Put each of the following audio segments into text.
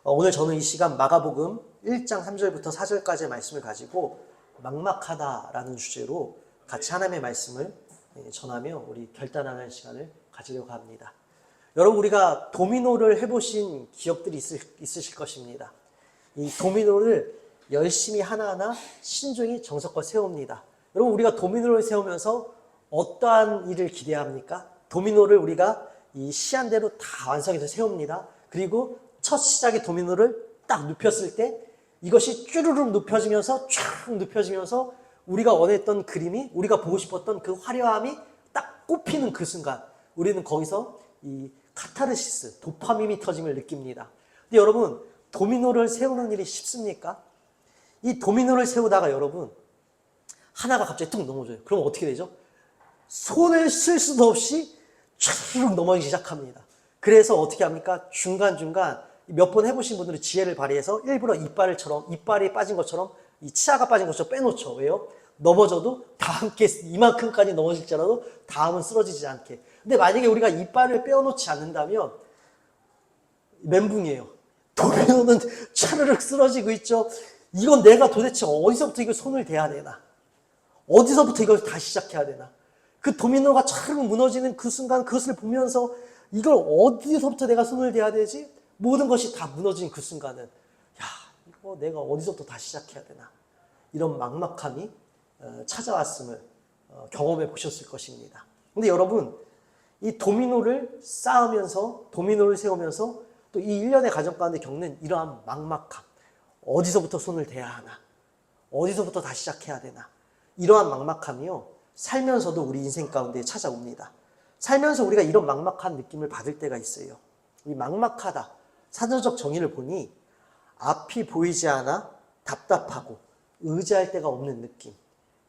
오늘 저는 이 시간 마가복음 1장 3절부터 4절까지의 말씀을 가지고 막막하다라는 주제로 같이 하나님의 말씀을 전하며 우리 결단하는 시간을 가지려고 합니다. 여러분, 우리가 도미노를 해보신 기억들이 있으실 것입니다. 이 도미노를 열심히 하나하나 신중히 정석껏 세웁니다. 여러분, 우리가 도미노를 세우면서 어떠한 일을 기대합니까? 도미노를 우리가 이 시한대로 다 완성해서 세웁니다. 그리고 첫 시작의 도미노를 딱 눕혔을 때 이것이 쭈르륵 눕혀지면서 쫙 눕혀지면서 우리가 원했던 그림이, 우리가 보고 싶었던 그 화려함이 딱 꼽히는 그 순간 우리는 거기서 이 카타르시스, 도파민이 터짐을 느낍니다. 근데 여러분, 도미노를 세우는 일이 쉽습니까? 이 도미노를 세우다가 여러분 하나가 갑자기 뚝 넘어져요. 그럼 어떻게 되죠? 손을 쓸 수도 없이 쭉 넘어지기 시작합니다. 그래서 어떻게 합니까? 중간중간 몇 번 해보신 분들은 지혜를 발휘해서 일부러 이빨이 빠진 것처럼 이 치아가 빠진 것처럼 빼놓죠. 왜요? 넘어져도 다 함께 이만큼까지 넘어질지라도 다음은 쓰러지지 않게. 근데 만약에 우리가 이빨을 빼어놓지 않는다면 멘붕이에요. 도미노는 차르륵 쓰러지고 있죠. 이건 내가 도대체 어디서부터 이걸 손을 대야 되나? 어디서부터 이걸 다시 시작해야 되나? 그 도미노가 차르륵 무너지는 그 순간 그것을 보면서 이걸 어디서부터 내가 손을 대야 되지? 모든 것이 다 무너진 그 순간은 이거 내가 어디서부터 다시 시작해야 되나? 이런 막막함이 찾아왔음을 경험해 보셨을 것입니다. 근데 여러분, 이 도미노를 쌓으면서 도미노를 세우면서 또 이 일련의 과정 가운데 겪는 이러한 막막함, 어디서부터 손을 대야 하나? 어디서부터 다시 시작해야 되나? 이러한 막막함이요, 살면서도 우리 인생 가운데 찾아옵니다. 살면서 우리가 이런 막막한 느낌을 받을 때가 있어요. 이 막막하다, 사전적 정의를 보니 앞이 보이지 않아 답답하고 의지할 데가 없는 느낌.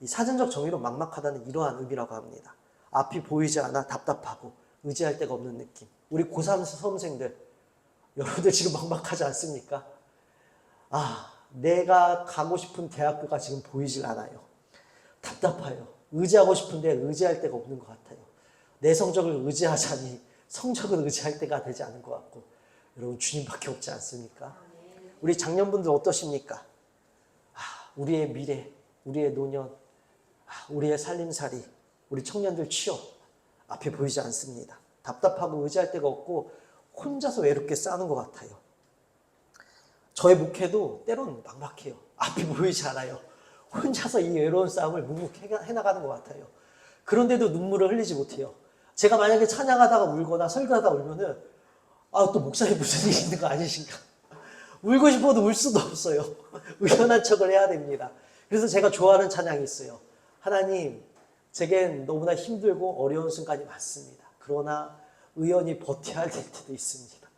이 사전적 정의로 막막하다는 이러한 의미라고 합니다. 앞이 보이지 않아 답답하고 의지할 데가 없는 느낌. 우리 고3 수험생들, 여러분들 지금 막막하지 않습니까? 내가 가고 싶은 대학교가 지금 보이질 않아요. 답답해요. 의지하고 싶은데 의지할 데가 없는 것 같아요. 내 성적을 의지하자니 성적은 의지할 때가 되지 않은 것 같고. 여러분, 주님밖에 없지 않습니까? 우리 장년분들 어떠십니까? 우리의 미래, 우리의 노년, 우리의 살림살이, 우리 청년들 취업 앞에 보이지 않습니다. 답답하고 의지할 데가 없고 혼자서 외롭게 싸는 것 같아요. 저의 목회도 때로는 막막해요. 앞이 보이지 않아요. 혼자서 이 외로운 싸움을 묵묵히 해나가는 것 같아요. 그런데도 눈물을 흘리지 못해요. 제가 만약에 찬양하다가 울거나 설교하다가 울면은 또 목사님 무슨 일 있는 거 아니신가? 울고 싶어도 울 수도 없어요. 의연한 척을 해야 됩니다. 그래서 제가 좋아하는 찬양이 있어요. 하나님, 제겐 너무나 힘들고 어려운 순간이 많습니다. 그러나 의연히 버텨야 될 때도 있습니다.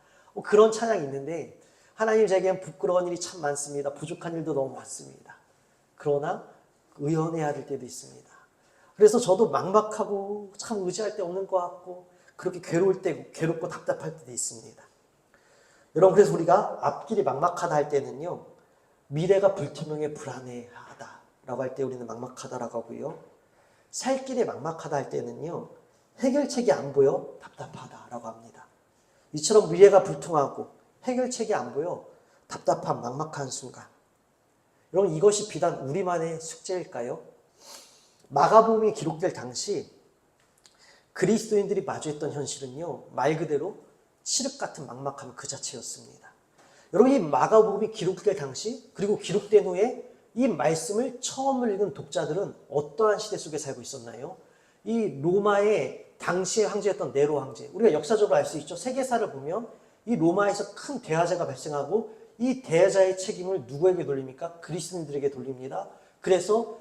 그런 찬양이 있는데, 하나님, 제겐 부끄러운 일이 참 많습니다. 부족한 일도 너무 많습니다. 그러나 의연해야 될 때도 있습니다. 그래서 저도 막막하고 참 의지할 데 없는 것 같고 그렇게 괴롭고 답답할 때도 있습니다. 여러분, 그래서 우리가 앞길이 막막하다 할 때는요, 미래가 불투명해 불안해하다라고 할 때 우리는 막막하다라고 하고요, 살 길이 막막하다 할 때는요, 해결책이 안 보여 답답하다라고 합니다. 이처럼 미래가 불투명하고 해결책이 안 보여 답답한 막막한 순간. 여러분, 이것이 비단 우리만의 숙제일까요? 마가복음이 기록될 당시 그리스도인들이 마주했던 현실은요, 말 그대로 칠흑 같은 막막함 그 자체였습니다. 여러분, 이 마가복음이 기록될 당시, 그리고 기록된 후에 이 말씀을 처음 읽은 독자들은 어떠한 시대 속에 살고 있었나요? 이 로마의 당시의 황제였던 네로 황제, 우리가 역사적으로 알 수 있죠. 세계사를 보면 이 로마에서 큰 대화재가 발생하고 이 대화재의 책임을 누구에게 돌립니까? 그리스도인들에게 돌립니다. 그래서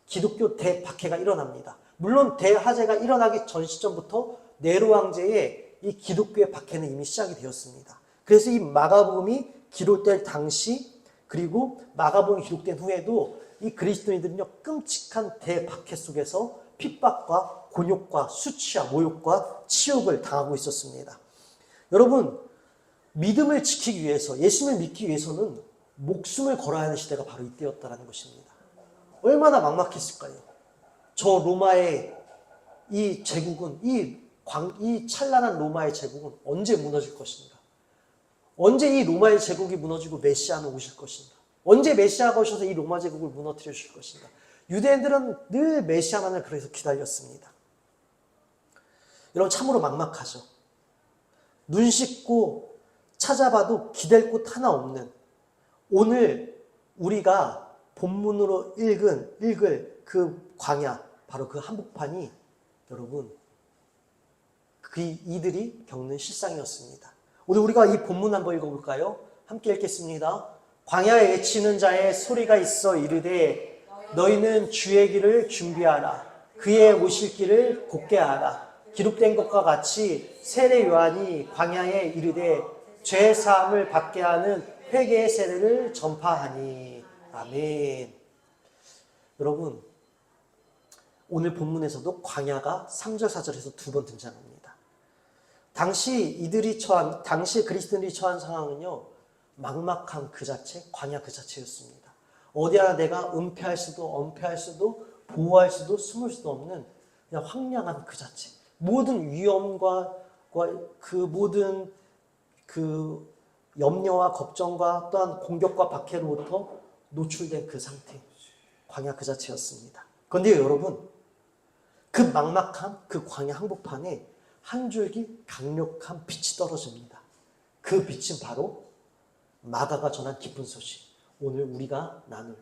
기독교 대박해가 일어납니다. 물론 대화재가 일어나기 전 시점부터 네로 황제의 이 기독교의 박해는 이미 시작이 되었습니다. 그래서 이 마가복음이 기록될 당시, 그리고 마가복음이 기록된 후에도 이 그리스도인들은요, 끔찍한 대박해 속에서 핍박과 곤욕과 수치와 모욕과 치욕을 당하고 있었습니다. 여러분, 믿음을 지키기 위해서, 예수님을 믿기 위해서는 목숨을 걸어야 하는 시대가 바로 이때였다는 것입니다. 얼마나 막막했을까요? 저 로마의 이 제국은, 이 찬란한 로마의 제국은 언제 무너질 것인가? 언제 이 로마의 제국이 무너지고 메시아는 오실 것인가? 언제 메시아가 오셔서 이 로마 제국을 무너뜨려 주실 것인가? 유대인들은 늘 메시아만을 그래서 기다렸습니다. 여러분 참으로 막막하죠. 눈 씻고 찾아봐도 기댈 곳 하나 없는 오늘 우리가 본문으로 읽을 그 광야, 바로 그 한복판이 여러분 이들이 겪는 실상이었습니다. 오늘 우리가 이 본문 한번 읽어볼까요? 함께 읽겠습니다. 광야에 외치는 자의 소리가 있어 이르되 너희는 주의 길을 준비하라. 그의 오실 길을 곧게 하라. 기록된 것과 같이 세례 요한이 광야에 이르되 죄 사함을 받게 하는 회개의 세례를 전파하니. 아멘. 여러분 오늘 본문에서도 광야가 3절 4절에서 2번 등장합니다. 당시 그리스도인들이 처한 상황은요, 막막한 그 자체, 광야 그 자체였습니다. 어디 하나 내가 은폐할 수도, 엄폐할 수도, 보호할 수도, 숨을 수도 없는 그냥 황량한 그 자체. 모든 위험과 그 모든 그 염려와 걱정과 또한 공격과 박해로부터 노출된 그 상태. 광야 그 자체였습니다. 그런데 여러분, 그 막막한 그 광야 한복판에 한 줄기 강력한 빛이 떨어집니다. 그 빛은 바로 마가가 전한 기쁜 소식. 오늘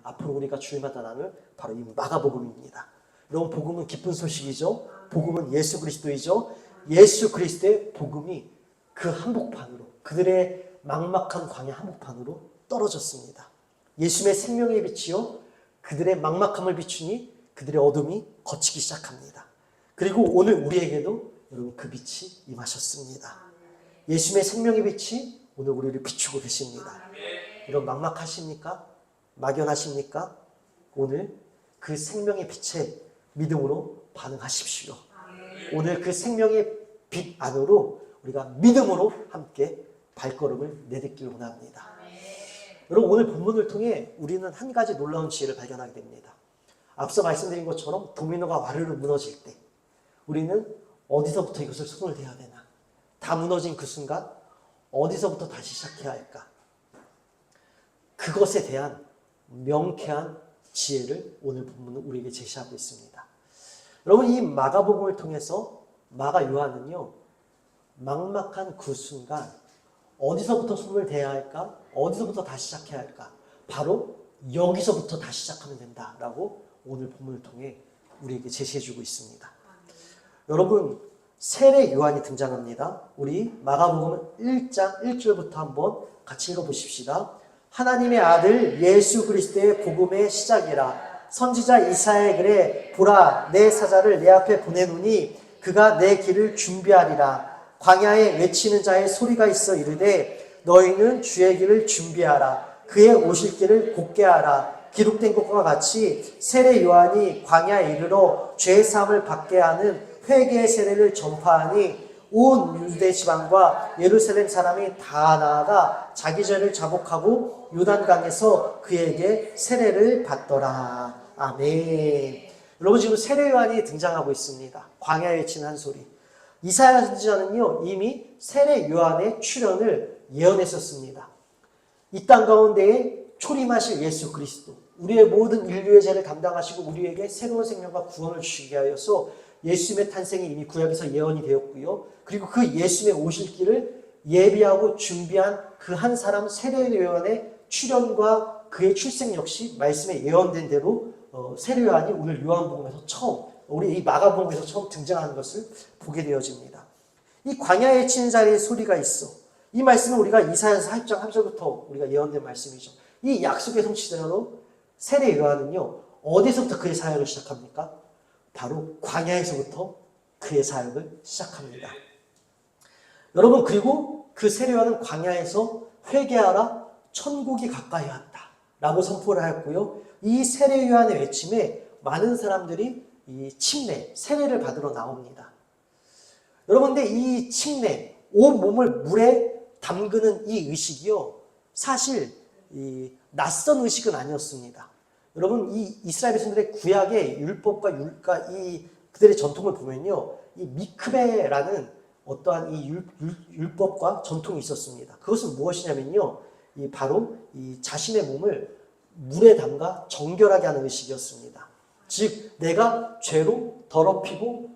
앞으로 우리가 주일마다 나눌 바로 이 마가복음입니다. 여러분 복음은 기쁜 소식이죠. 복음은 예수 그리스도이죠. 예수 그리스도의 복음이 그 한복판으로, 그들의 막막한 광야 한복판으로 떨어졌습니다. 예수님의 생명의 빛이요, 그들의 막막함을 비추니 그들의 어둠이 걷히기 시작합니다. 그리고 오늘 우리에게도 여러분 그 빛이 임하셨습니다. 예수님의 생명의 빛이 오늘 우리를 비추고 계십니다. 여러분 막막하십니까? 막연하십니까? 오늘 그 생명의 빛에 믿음으로 반응하십시오. 오늘 그 생명의 빛 안으로 우리가 믿음으로 함께 발걸음을 내딛기를 원합니다. 여러분 오늘 본문을 통해 우리는 한 가지 놀라운 지혜를 발견하게 됩니다. 앞서 말씀드린 것처럼 도미노가 와르르 무너질 때 우리는 어디서부터 이것을 손을 대야 되나? 다 무너진 그 순간 어디서부터 다시 시작해야 할까? 그것에 대한 명쾌한 지혜를 오늘 본문은 우리에게 제시하고 있습니다. 여러분 이 마가복음을 통해서 마가 요한은요, 막막한 그 순간 어디서부터 손을 대야 할까? 어디서부터 다시 시작해야 할까? 바로 여기서부터 다시 시작하면 된다라고 오늘 본문을 통해 우리에게 제시해주고 있습니다. 여러분 세례 요한이 등장합니다. 우리 마가복음 1장 1절부터 한번 같이 읽어보십시다. 하나님의 아들 예수 그리스도의 복음의 시작이라. 선지자 이사야의 글에 보라 내 사자를 내 앞에 보내노니 그가 내 길을 준비하리라. 광야에 외치는 자의 소리가 있어 이르되 너희는 주의 길을 준비하라. 그의 오실 길을 곧게 하라. 기록된 것과 같이 세례 요한이 광야에 이르러 죄 사함을 받게 하는 회개의 세례를 전파하니 온 유대 지방과 예루살렘 사람이 다 나아가 자기 죄를 자복하고 요단강에서 그에게 세례를 받더라. 아멘. 여러분 지금 세례 요한이 등장하고 있습니다. 광야에 외치는 한 소리. 이사야 선지자는요 이미 세례 요한의 출현을 예언했었습니다. 이 땅 가운데에 초림하실 예수 그리스도, 우리의 모든 인류의 죄를 담당하시고 우리에게 새로운 생명과 구원을 주시게 하여서 예수님의 탄생이 이미 구약에서 예언이 되었고요. 그리고 그 예수님의 오실 길을 예비하고 준비한 그 한 사람 세례 요한의 출현과 그의 출생 역시 말씀에 예언된 대로 세례 요한이 오늘 요한복음에서 처음, 우리 이 마가복음에서 처음 등장하는 것을 보게 되어집니다. 이 광야에 외치는 자의 소리가 있어. 이 말씀은 우리가 이사야서 4장 3절부터 우리가 예언된 말씀이죠. 이 약속의 성취자로 세례 요한은요 어디서부터 그의 사역을 시작합니까? 바로 광야에서부터 그의 사역을 시작합니다. 여러분 그리고 그 세례 요한은 광야에서 회개하라 천국이 가까이 왔다 라고 선포를 하였고요. 이 세례 요한의 외침에 많은 사람들이 이 침례, 세례를 받으러 나옵니다. 여러분 근데 이 침례, 온 몸을 물에 담그는 이 의식이요 사실 이 낯선 의식은 아니었습니다. 여러분 이 이스라엘 백성들의 구약의 율법과 이 그들의 전통을 보면요, 이 미크베라는 어떠한 이 율법과 전통이 있었습니다. 그것은 무엇이냐면요. 바로 이 자신의 몸을 물에 담가 정결하게 하는 의식이었습니다. 즉 내가 죄로 더럽고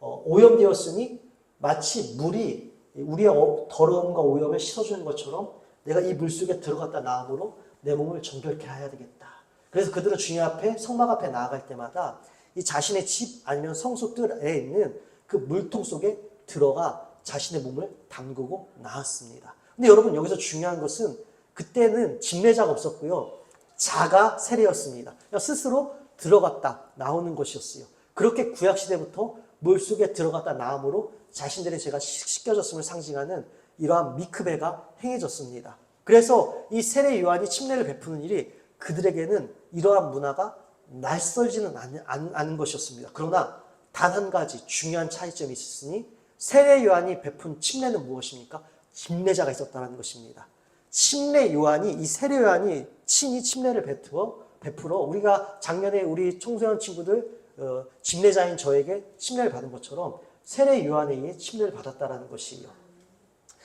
오염되었으니 마치 물이 우리의 더러움과 오염을 씻어주는 것처럼 내가 이 물속에 들어갔다 나옴으로 내 몸을 정결케 해야 되겠다. 그래서 그들은 주님 앞에 성막 앞에 나아갈 때마다 이 자신의 집 아니면 성소 뜰에 있는 그 물통 속에 들어가 자신의 몸을 담그고 나았습니다. 근데 여러분 여기서 중요한 것은 그때는 집례자가 없었고요. 자가 세례였습니다. 스스로 들어갔다 나오는 것이었어요. 그렇게 구약시대부터 물속에 들어갔다 나옴으로 자신들의 죄가 씻겨졌음을 상징하는 이러한 미크베가 행해졌습니다. 그래서 이 세례 요한이 침례를 베푸는 일이 그들에게는 이러한 문화가 낯설지는 않은 것이었습니다. 그러나 단 한 가지 중요한 차이점이 있었으니 세례 요한이 베푼 침례는 무엇입니까? 집례자가 있었다는 것입니다. 침례 요한이 이 세례 요한이 친히 침례를 베풀어 우리가 작년에 우리 청소년 친구들 집례자인 저에게 침례를 받은 것처럼 세례 요한에 의해 침례를 받았다라는 것이에요.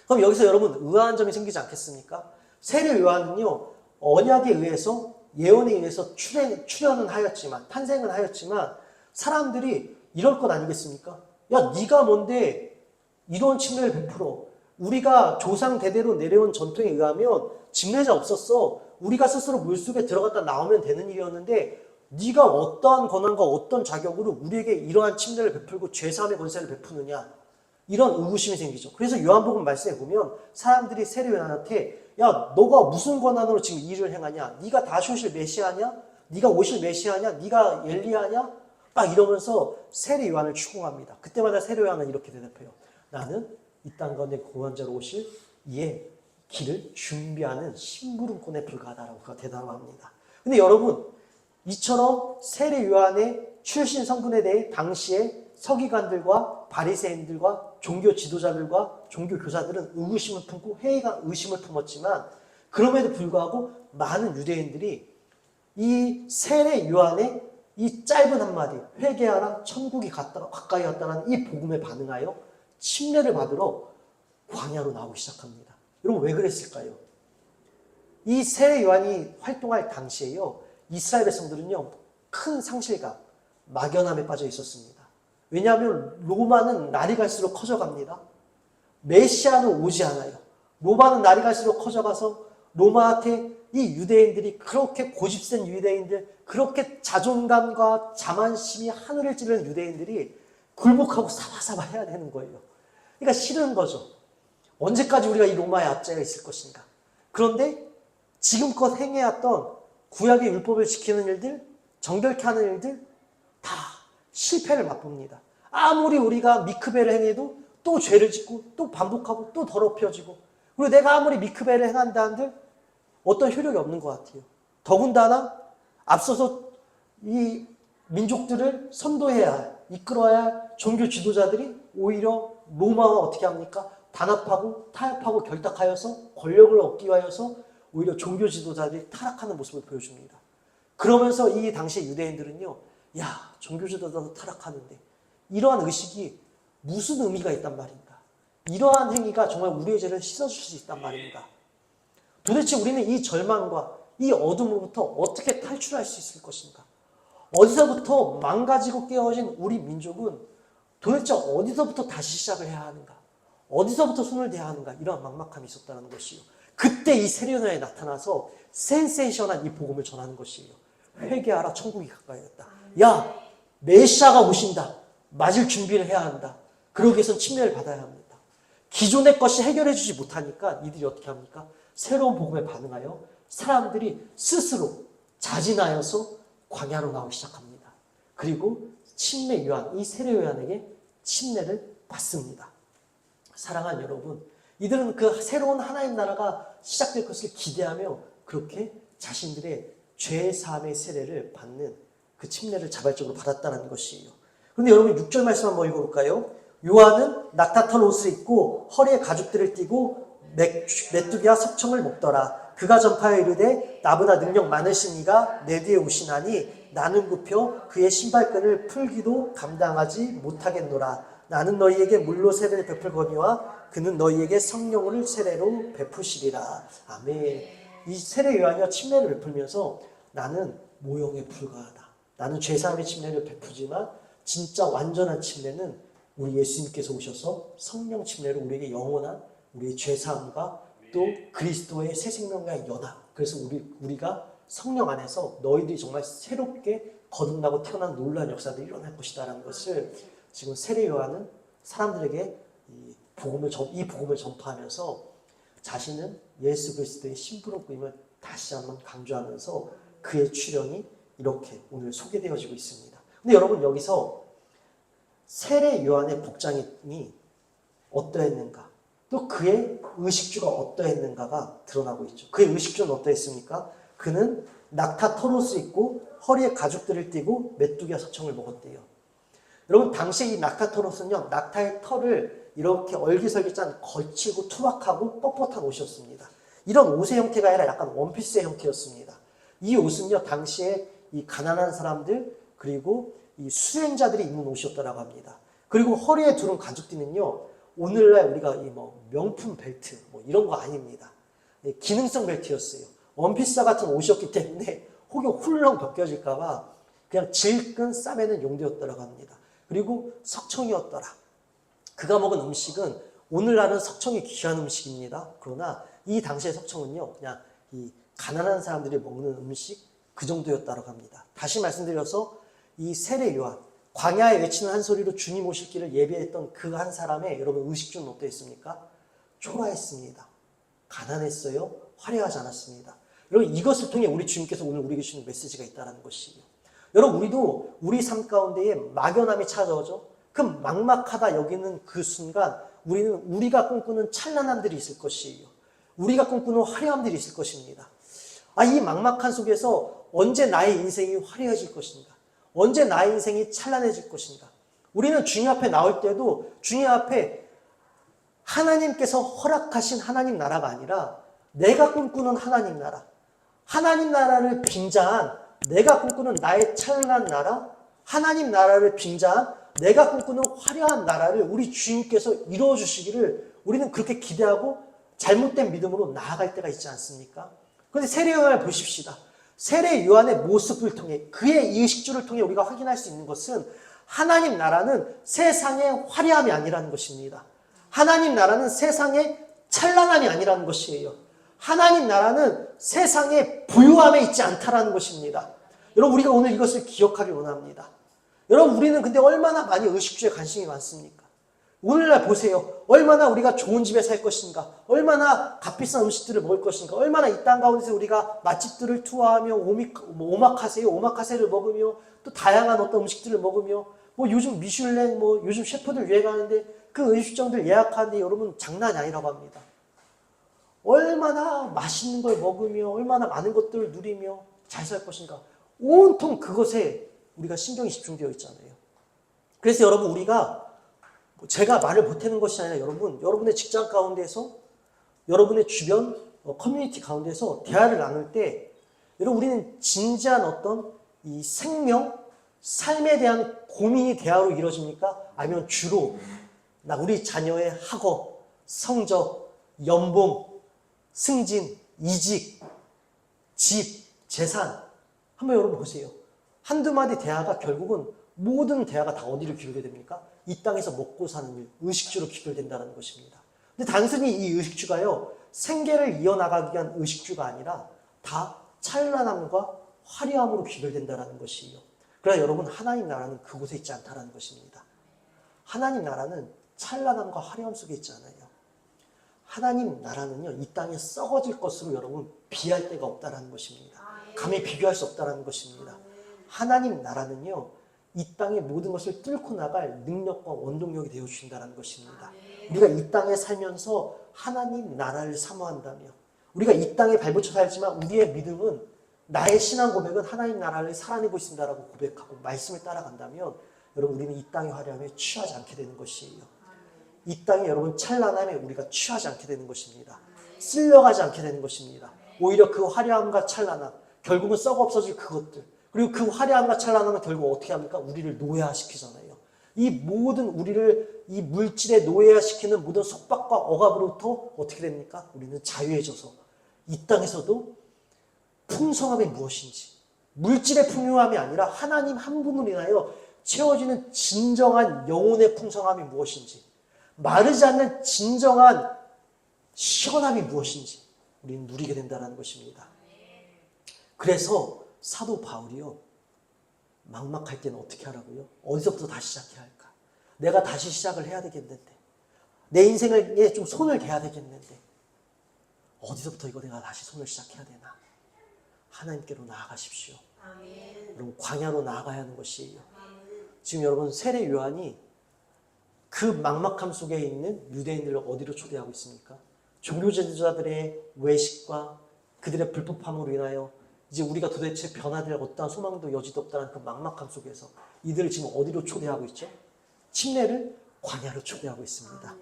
그럼 여기서 여러분 의아한 점이 생기지 않겠습니까? 세례 요한은요 언약에 의해서 예언에 의해서 출현은 하였지만 탄생은 하였지만 사람들이 이럴 것 아니겠습니까? 야 네가 뭔데 이런 침례를 베풀어. 우리가 조상 대대로 내려온 전통에 의하면 집례자 없었어. 우리가 스스로 물속에 들어갔다 나오면 되는 일이었는데 네가 어떠한 권한과 어떤 자격으로 우리에게 이러한 침례를 베풀고 죄사함의 권세를 베푸느냐. 이런 의구심이 생기죠. 그래서 요한복음 말씀에 보면 사람들이 세례 요한한테 야 너가 무슨 권한으로 지금 이 일을 행하냐. 네가 다시 오실 메시아냐. 네가 오실 메시아냐. 네가 엘리야냐. 막 이러면서 세례 요한을 추궁합니다. 그때마다 세례 요한은 이렇게 대답해요. 나는 이 땅 가운데 구원자로 오실 이의 길을 준비하는 심부름꾼에 불과하다라고 그가 대답합니다. 근데 여러분 이처럼 세례 요한의 출신 성분에 대해 당시에 서기관들과 바리새인들과 종교 지도자들과 종교 교사들은 의구심을 품고 회의가 의심을 품었지만 그럼에도 불구하고 많은 유대인들이 이 세례 요한의 이 짧은 한마디 회개하라 천국이 가까이 왔다는 이 복음에 반응하여 침례를 받으러 광야로 나오기 시작합니다. 여러분 왜 그랬을까요? 이 세례 요한이 활동할 당시에요. 이스라엘 백성들은요. 큰 상실감, 막연함에 빠져 있었습니다. 왜냐하면 로마는 날이 갈수록 커져갑니다. 메시아는 오지 않아요. 로마는 날이 갈수록 커져가서 로마한테 이 유대인들이 그렇게 고집센 유대인들, 그렇게 자존감과 자만심이 하늘을 찌르는 유대인들이 굴복하고 사바사바 해야 되는 거예요. 그러니까 싫은 거죠. 언제까지 우리가 이 로마의 압제가 있을 것인가. 그런데 지금껏 행해왔던 구약의 율법을 지키는 일들, 정결케 하는 일들 다 실패를 맛봅니다. 아무리 우리가 미크베를 행해도 또 죄를 짓고 또 반복하고 또 더럽혀지고 그리고 내가 아무리 미크베를 행한다 한들 어떤 효력이 없는 것 같아요. 더군다나 앞서서 이 민족들을 선도해야 할, 이끌어야 할 종교 지도자들이 오히려 로마와 어떻게 합니까? 단합하고 타협하고 결탁하여서 권력을 얻기 위하여서 오히려 종교 지도자들이 타락하는 모습을 보여줍니다. 그러면서 이 당시 유대인들은요. 야, 종교 지도자도 타락하는데 이러한 의식이 무슨 의미가 있단 말인가? 이러한 행위가 정말 우리의 죄를 씻어줄 수 있단 말인가? 도대체 우리는 이 절망과 이 어둠으로부터 어떻게 탈출할 수 있을 것인가? 어디서부터 망가지고 깨어진 우리 민족은 도대체 어디서부터 다시 시작을 해야 하는가? 어디서부터 손을 대야 하는가? 이런 막막함이 있었다는 것이요. 그때 이 세례요한이 나타나서 센세이션한 이 복음을 전하는 것이에요. 회개하라 천국이 가까이 왔다. 야 메시아가 오신다. 맞을 준비를 해야 한다. 그러기 위해서는 침례를 받아야 합니다. 기존의 것이 해결해 주지 못하니까 이들이 어떻게 합니까? 새로운 복음에 반응하여 사람들이 스스로 자진하여서 광야로 나오기 시작합니다. 그리고 침례 요한, 이 세례 요한에게 침례를 받습니다. 사랑하는 여러분, 이들은 그 새로운 하나님 나라가 시작될 것을 기대하며 그렇게 자신들의 죄 사함의 세례를 받는 그 침례를 자발적으로 받았다는 것이에요. 그런데 여러분 6절 말씀 한번 읽어볼까요? 요한은 낙타털 옷을 입고 허리에 가죽들을 띠고 메뚜기와 석청을 먹더라. 그가 전파하여 이르되 나보다 능력 많으신 이가 내 뒤에 오시나니 나는 굽혀 그의 신발끈을 풀기도 감당하지 못하겠노라. 나는 너희에게 물로 세례를 베풀거니와 그는 너희에게 성령을 세례로 베푸시리라. 아멘. 이 세례 요한이와 침례를 베풀면서 나는 모형에 불과하다. 나는 죄사함의 침례를 베푸지만 진짜 완전한 침례는 우리 예수님께서 오셔서 성령 침례로 우리에게 영원한 우리의 죄사함과 또 그리스도의 새 생명과의 연합. 그래서 우리가 성령 안에서 너희들이 정말 새롭게 거듭나고 태어난 놀라운 역사들이 일어날 것이다라는 것을 지금 세례 요한은 사람들에게 이 복음을 전파하면서 자신은 예수 그리스도의 신부로임을 다시 한번 강조하면서 그의 출현이 이렇게 오늘 소개되어지고 있습니다. 근데 여러분 여기서 세례 요한의 복장이 어떠했는가, 또 그의 의식주가 어떠했는가가 드러나고 있죠. 그의 의식주는 어떠했습니까? 그는 낙타 털옷을 입고 허리에 가죽들을 띠고 메뚜기와 석청을 먹었대요. 여러분 당시에 이 낙타 털옷은요, 낙타의 털을 이렇게 얼기설기 짠 거칠고 투박하고 뻣뻣한 옷이었습니다. 이런 옷의 형태가 아니라 약간 원피스의 형태였습니다. 이 옷은요 당시에 이 가난한 사람들 그리고 이 수행자들이 입는 옷이었다라고 합니다. 그리고 허리에 두른 가죽띠는요, 오늘날 우리가 이 명품 벨트 이런 거 아닙니다. 기능성 벨트였어요. 원피스와 같은 옷이었기 때문에 혹여 훌렁 벗겨질까봐 그냥 질끈 싸매는 용도였다라고 합니다. 그리고 석청이었더라. 그가 먹은 음식은 오늘날은 석청이 귀한 음식입니다. 그러나 이 당시의 석청은요, 그냥 이 가난한 사람들이 먹는 음식 그 정도였다고 합니다. 다시 말씀드려서 이 세례 요한, 광야에 외치는 한 소리로 주님 오실 길을 예비했던 그 한 사람의 여러분 의식주는 어떠했습니까? 초라했습니다. 가난했어요. 화려하지 않았습니다. 여러분 이것을 통해 우리 주님께서 오늘 우리에게 주는 메시지가 있다는 것이에요. 여러분 우리도 우리 삶 가운데에 막연함이 찾아오죠. 그 막막하다 여기는 그 순간 우리는 우리가 꿈꾸는 찬란함들이 있을 것이에요. 우리가 꿈꾸는 화려함들이 있을 것입니다. 이 막막한 속에서 언제 나의 인생이 화려해질 것인가? 언제 나의 인생이 찬란해질 것인가? 우리는 주님 앞에 나올 때도 주님 앞에 하나님께서 허락하신 하나님 나라가 아니라 내가 꿈꾸는 하나님 나라, 하나님 나라를 빙자한 내가 꿈꾸는 나의 찬란한 나라, 하나님 나라를 빙자한 내가 꿈꾸는 화려한 나라를 우리 주님께서 이루어 주시기를 우리는 그렇게 기대하고 잘못된 믿음으로 나아갈 때가 있지 않습니까? 그런데 세례 요한을 보십시다. 세례 요한의 모습을 통해 그의 의식주를 통해 우리가 확인할 수 있는 것은 하나님 나라는 세상의 화려함이 아니라는 것입니다. 하나님 나라는 세상의 찬란함이 아니라는 것이에요. 하나님 나라는 세상의 부유함에 있지 않다라는 것입니다. 여러분 우리가 오늘 이것을 기억하길 원합니다. 여러분 우리는 근데 얼마나 많이 의식주에 관심이 많습니까? 오늘날 보세요. 얼마나 우리가 좋은 집에 살 것인가, 얼마나 값비싼 음식들을 먹을 것인가, 얼마나 이 땅 가운데서 우리가 맛집들을 투어하며 오마카세를 먹으며 또 다양한 어떤 음식들을 먹으며 요즘 미슐랭 요즘 셰프들 유행하는데 그 음식점들 예약하는데 여러분 장난이 아니라고 합니다. 얼마나 맛있는 걸 먹으며 얼마나 많은 것들을 누리며 잘 살 것인가, 온통 그것에 우리가 신경이 집중되어 있잖아요. 그래서 여러분 우리가 제가 말을 못하는 것이 아니라 여러분의 직장 가운데서 여러분의 주변 커뮤니티 가운데서 대화를 나눌 때 여러분 우리는 진지한 어떤 이 생명, 삶에 대한 고민이 대화로 이루어집니까? 아니면 주로 우리 자녀의 학업, 성적, 연봉, 승진, 이직, 집, 재산 한번 여러분 보세요. 한두 마디 대화가 결국은 모든 대화가 다 어디를 기울게 됩니까? 이 땅에서 먹고 사는 일, 의식주로 기울된다는 것입니다. 근데 단순히 이 의식주가요, 생계를 이어나가기 위한 의식주가 아니라 다 찬란함과 화려함으로 귀결된다는 것이에요. 그러나 여러분 하나님 나라는 그곳에 있지 않다는 것입니다. 하나님 나라는 찬란함과 화려함 속에 있지 않아요. 하나님 나라는요, 이 땅에 썩어질 것으로 여러분 비할 데가 없다는 것입니다. 감히 비교할 수 없다는 것입니다. 하나님 나라는요, 이 땅의 모든 것을 뚫고 나갈 능력과 원동력이 되어 주신다는 것입니다. 우리가 이 땅에 살면서 하나님 나라를 사모한다며, 우리가 이 땅에 발붙여 살지만 우리의 믿음은, 나의 신앙 고백은 하나님 나라를 살아내고 있습니다라고 고백하고 말씀을 따라간다면 여러분 우리는 이 땅의 화려함에 취하지 않게 되는 것이에요. 이 땅에 여러분 찬란함에 우리가 취하지 않게 되는 것입니다. 쓸려가지 않게 되는 것입니다. 오히려 그 화려함과 찬란함, 결국은 썩어 없어질 그것들, 그리고 그 화려함과 찬란함은 결국 어떻게 합니까? 우리를 노예화시키잖아요. 이 모든 우리를 이 물질에 노예화시키는 모든 속박과 억압으로부터 어떻게 됩니까? 우리는 자유해져서 이 땅에서도 풍성함이 무엇인지, 물질의 풍요함이 아니라 하나님 한 분으로 인하여 채워지는 진정한 영혼의 풍성함이 무엇인지, 마르지 않는 진정한 시원함이 무엇인지 우리는 누리게 된다는 것입니다. 그래서 사도 바울이요, 막막할 때는 어떻게 하라고요? 어디서부터 다시 시작해야 할까? 내가 다시 시작을 해야 되겠는데, 내 인생에 좀 손을 대야 되겠는데, 어디서부터 이거 내가 다시 손을 시작해야 되나? 하나님께로 나아가십시오. 아멘. 여러분, 광야로 나아가야 하는 것이에요. 지금 여러분, 세례 요한이 그 막막함 속에 있는 유대인들을 어디로 초대하고 있습니까? 종교 지도자들의 외식과 그들의 불법함으로 인하여 이제 우리가 도대체 변화될 어떠한 소망도 여지도 없다는 그 막막함 속에서 이들을 지금 어디로 초대하고 있죠? 침례를 광야로 초대하고 있습니다.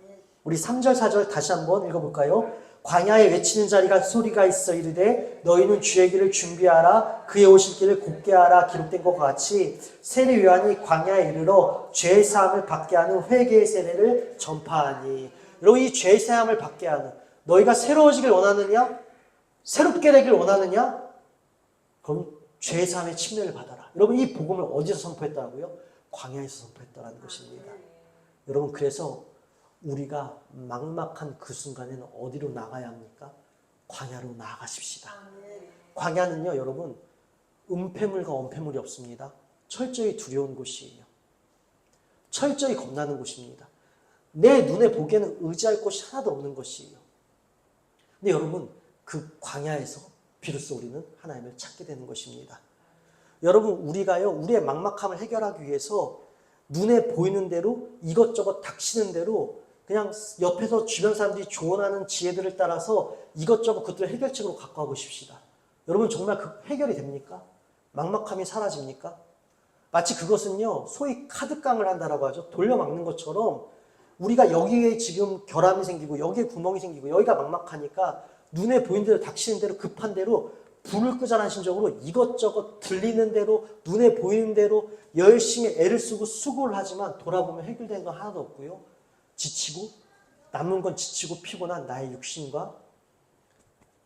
우리 3절 4절 다시 한번 읽어볼까요? 광야에 외치는 자리가 소리가 있어 이르되 너희는 주의 길을 준비하라 그의 오실 길을 곧게 하라 기록된 것과 같이 세례 요한이 광야에 이르러 죄 사함을 받게 하는 회개의 세례를 전파하니. 여러분, 이 죄 사함을 받게 하는, 너희가 새로워지길 원하느냐? 새롭게 되길 원하느냐? 그럼 죄 사함의 침례를 받아라. 여러분, 이 복음을 어디서 선포했다고요? 광야에서 선포했다는 것입니다. 여러분, 그래서 우리가 막막한 그 순간에는 어디로 나가야 합니까? 광야로 나아가십시다. 광야는요, 여러분, 은폐물과 원폐물이 없습니다. 철저히 두려운 곳이에요. 철저히 겁나는 곳입니다. 내 눈에 보기에는 의지할 곳이 하나도 없는 것이에요. 근데 여러분, 그 광야에서 비로소 우리는 하나님을 찾게 되는 것입니다. 여러분, 우리가요, 우리의 막막함을 해결하기 위해서 눈에 보이는 대로 이것저것 닥치는 대로 그냥 옆에서 주변 사람들이 조언하는 지혜들을 따라서 이것저것 그것들을 해결책으로 갖고 와 보십시다. 여러분, 정말 그 해결이 됩니까? 막막함이 사라집니까? 마치 그것은요, 소위 카드깡을 한다라고 하죠. 돌려막는 것처럼 우리가 여기에 지금 결함이 생기고 여기에 구멍이 생기고 여기가 막막하니까 눈에 보이는 대로 닥치는 대로 급한 대로 불을 끄자는 심정으로 이것저것 들리는 대로 눈에 보이는 대로 열심히 애를 쓰고 수고를 하지만 돌아보면 해결되는 건 하나도 없고요. 지치고 남은 건 지치고 피곤한 나의 육신과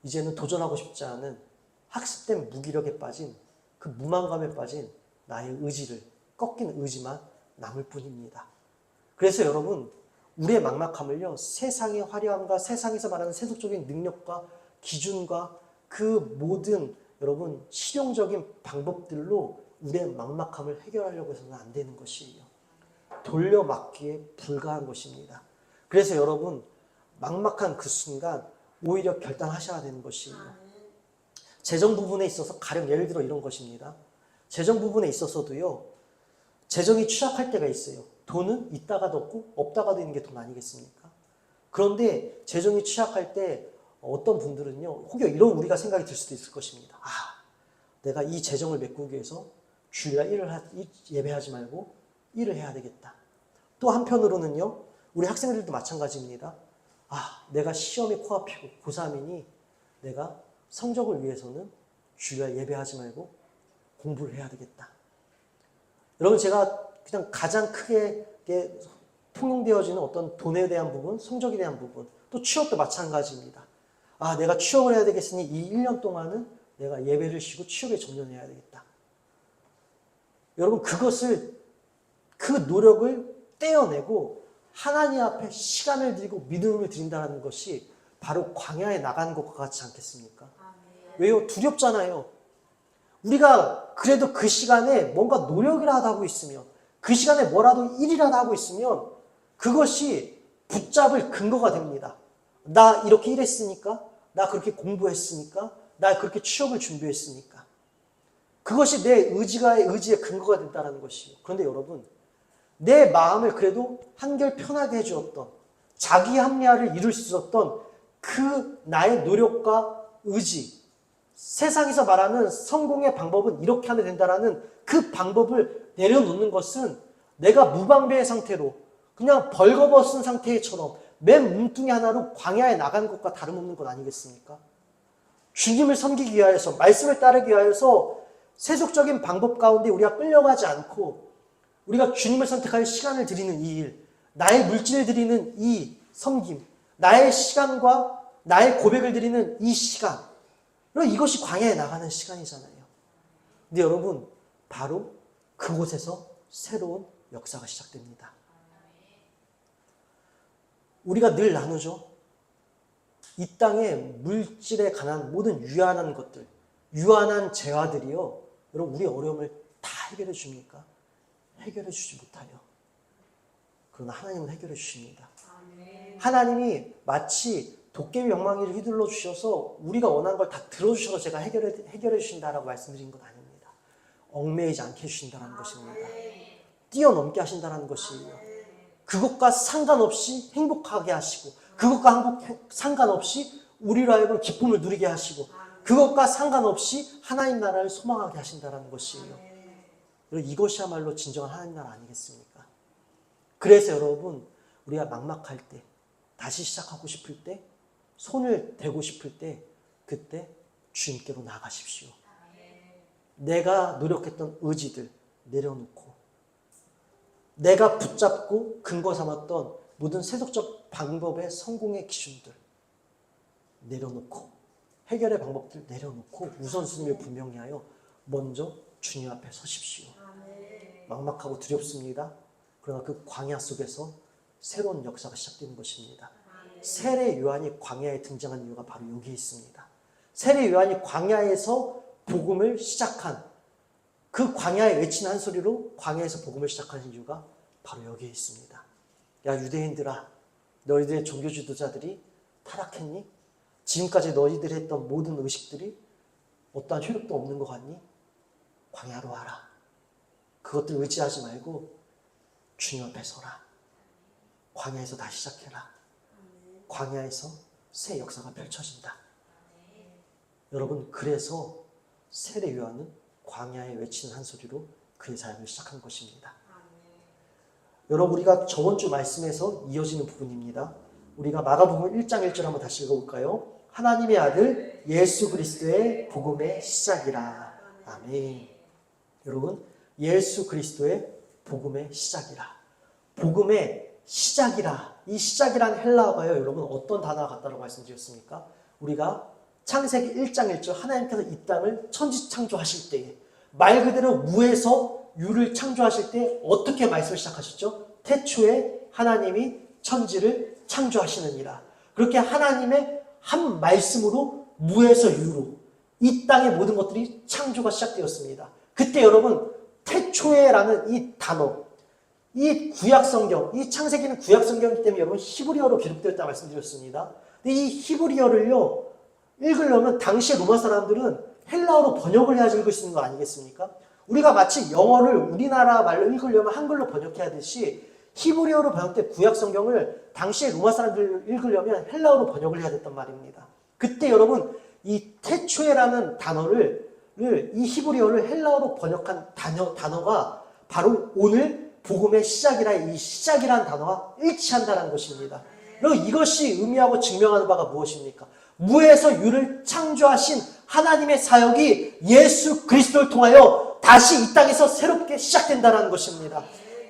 이제는 도전하고 싶지 않은 학습된 무기력에 빠진 그 무망감에 빠진 나의 의지를 꺾인 의지만 남을 뿐입니다. 그래서 여러분, 우리의 막막함을요, 세상의 화려함과 세상에서 말하는 세속적인 능력과 기준과 그 모든 여러분 실용적인 방법들로 우리의 막막함을 해결하려고 해서는 안 되는 것이에요. 돌려막기에 불과한 것입니다. 그래서 여러분, 막막한 그 순간 오히려 결단하셔야 되는 것이에요. 재정 부분에 있어서 가령 예를 들어 이런 것입니다. 재정 부분에 있어서도요, 재정이 취약할 때가 있어요. 돈은 있다가도 없고 없다가도 있는 게 돈 아니겠습니까? 그런데 재정이 취약할 때 어떤 분들은요, 혹여 이런 우리가 생각이 들 수도 있을 것입니다. 내가 이 재정을 메꾸기 위해서 주일날 예배하지 말고 일을 해야 되겠다. 또 한편으로는요, 우리 학생들도 마찬가지입니다. 내가 시험이 코앞이고 고3이니 내가 성적을 위해서는 주일날 예배하지 말고 공부를 해야 되겠다. 여러분, 제가 그냥 가장 크게 통용되어지는 어떤 돈에 대한 부분, 성적에 대한 부분, 또 취업도 마찬가지입니다. 내가 취업을 해야 되겠으니 이 1년 동안은 내가 예배를 쉬고 취업에 전념해야 되겠다. 여러분, 그 노력을 떼어내고 하나님 앞에 시간을 들이고 믿음을 드린다는 것이 바로 광야에 나가는 것과 같지 않겠습니까? 왜요? 두렵잖아요. 우리가 그래도 그 시간에 뭔가 노력이라도 하고 있으면, 그 시간에 뭐라도 일이라도 하고 있으면 그것이 붙잡을 근거가 됩니다. 나 이렇게 일했으니까, 나 그렇게 공부했으니까, 나 그렇게 취업을 준비했으니까. 그것이 내 의지의 근거가 된다는 것이에요. 그런데 여러분, 내 마음을 그래도 한결 편하게 해주었던, 자기 합리화를 이룰 수 있었던 그 나의 노력과 의지, 세상에서 말하는 성공의 방법은 이렇게 하면 된다라는 그 방법을 내려놓는 것은 내가 무방비의 상태로 그냥 벌거벗은 상태처럼 맨 몸뚱이 하나로 광야에 나간 것과 다름없는 것 아니겠습니까? 주님을 섬기기 위하여서, 말씀을 따르기 위하여서 세속적인 방법 가운데 우리가 끌려가지 않고 우리가 주님을 선택하여 시간을 드리는 이 일, 나의 물질을 드리는 이 섬김, 나의 시간과 나의 고백을 드리는 이 시간, 이것이 광야에 나가는 시간이잖아요. 근데 여러분, 바로 그곳에서 새로운 역사가 시작됩니다. 우리가 늘 나누죠. 이 땅에 물질에 관한 모든 유한한 것들, 유한한 재화들이요, 여러분 우리 어려움을 다 해결해 줍니까? 해결해 주지 못하여. 그러나 하나님은 해결해 주십니다. 하나님이 마치 도깨비 명망이를 휘둘러 주셔서 우리가 원하는 걸 다 들어주셔서 제가 해결해 주신다라고 말씀드린 건 아닙니다. 얽매이지 않게 해주신다는 것입니다. 뛰어넘게 하신다는 것이에요. 그것과 상관없이 행복하게 하시고, 그것과 상관없이 우리로 하여금 기쁨을 누리게 하시고, 그것과 상관없이 하나님 나라를 소망하게 하신다는 것이에요. 이것이야말로 진정한 하나님 나라 아니겠습니까? 그래서 여러분, 우리가 막막할 때, 다시 시작하고 싶을 때, 손을 대고 싶을 때, 그때 주님께로 나가십시오. 내가 노력했던 의지들 내려놓고, 내가 붙잡고 근거 삼았던 모든 세속적 방법의 성공의 기준들 내려놓고, 해결의 방법들 내려놓고 우선순위를 분명히 하여 먼저 주님 앞에 서십시오. 막막하고 두렵습니다. 그러나 그 광야 속에서 새로운 역사가 시작되는 것입니다. 세례 요한이 광야에 등장한 이유가 바로 여기에 있습니다. 세례 요한이 광야에서 복음을 시작한, 그 광야에 외친 한 소리로 광야에서 복음을 시작하는 이유가 바로 여기에 있습니다. 야 유대인들아, 너희들의 종교 지도자들이 타락했니? 지금까지 너희들이 했던 모든 의식들이 어떠한 효력도 없는 것 같니? 광야로 와라. 그것들 의지하지 말고 주님 앞에 서라. 광야에서 다시 시작해라. 광야에서 새 역사가 펼쳐진다. 여러분, 그래서 세례 요한은 광야에 외치는 한 소리로 그의 사역을 시작한 것입니다. 여러분, 우리가 저번 주 말씀에서 이어지는 부분입니다. 우리가 마가복음 1장 1절 한번 다시 읽어볼까요? 하나님의 아들 예수 그리스도의 복음의 시작이라. 아멘. 여러분, 예수 그리스도의 복음의 시작이라. 복음의 시작이라. 이 시작이란 헬라어가요, 여러분 어떤 단어가 같다고 말씀드렸습니까? 우리가 창세기 1장 1절 하나님께서 이 땅을 천지 창조하실 때에, 말 그대로 무에서 유를 창조하실 때 어떻게 말씀을 시작하셨죠? 태초에 하나님이 천지를 창조하시느니라. 그렇게 하나님의 한 말씀으로 무에서 유로 이 땅의 모든 것들이 창조가 시작되었습니다. 그때 여러분, 태초에라는 이 단어, 이 구약성경, 이 창세기는 구약성경이기 때문에 여러분 히브리어로 기록되었다고 말씀드렸습니다. 근데 이 히브리어를요, 읽으려면 당시의 로마 사람들은 헬라어로 번역을 해야지 읽을 수 있는 거 아니겠습니까? 우리가 마치 영어를 우리나라 말로 읽으려면 한글로 번역해야 하듯이 히브리어로 번역된 구약성경을 당시의 로마 사람들 읽으려면 헬라어로 번역을 해야 됐단 말입니다. 그때 여러분, 이 태초에라는 단어를, 이 히브리어를 헬라어로 번역한 단어가 바로 오늘 복음의 시작이라, 이 시작이라는 단어와 일치한다는 것입니다. 그리고 이것이 의미하고 증명하는 바가 무엇입니까? 무에서 유를 창조하신 하나님의 사역이 예수 그리스도를 통하여 다시 이 땅에서 새롭게 시작된다는 것입니다.